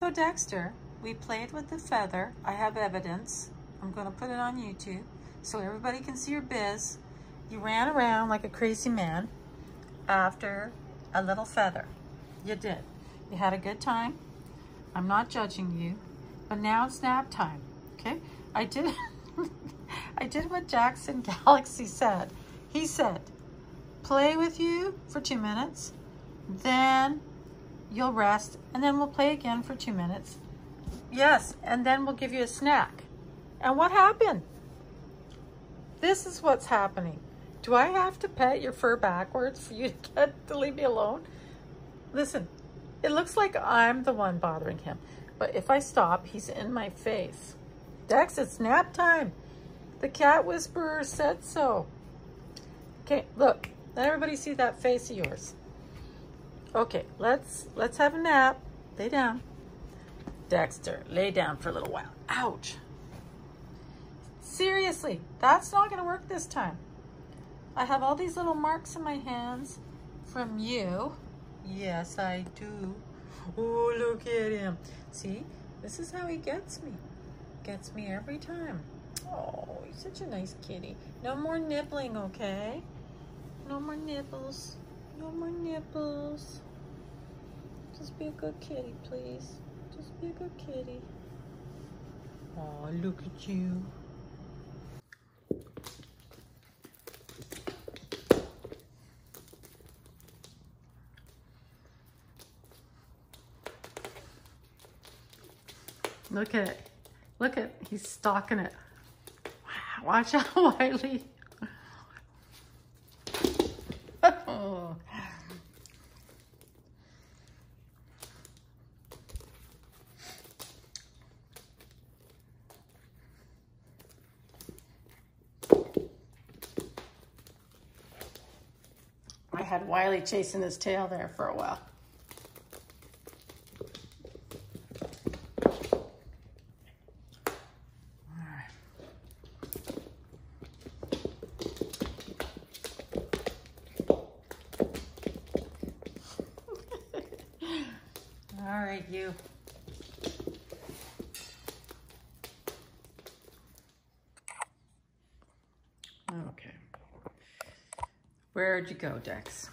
ago, Dexter, we played with the feather. I have evidence. I'm going to put it on YouTube so everybody can see your biz. You ran around like a crazy man after a little feather. You did. You had a good time. I'm not judging you, but now it's nap time, okay? I did I did what Jackson Galaxy said. He said, play with you for 2 minutes, then you'll rest, and then we'll play again for 2 minutes. Yes, and then we'll give you a snack. And what happened? This is what's happening. Do I have to pet your fur backwards for you to leave me alone? Listen, it looks like I'm the one bothering him, but if I stop, he's in my face. Dex, it's nap time. The cat whisperer said so. Okay, look, let everybody see that face of yours. Okay, let's have a nap. Lay down. Dexter, lay down for a little while. Ouch. Seriously, that's not gonna work this time. I have all these little marks in my hands from you. Yes, I do. Oh, look at him. See, this is how he gets me. Gets me every time. Oh, he's such a nice kitty. No more nibbling, okay? No more nibbles. No more nibbles. Just be a good kitty, please. Just be a good kitty. Oh, look at you. Look at it. Look at it. He's stalking it. Wow, watch out, Wilie. Oh. I had Wilie chasing his tail there for a while. All right, you. Okay. Where'd you go, Dex?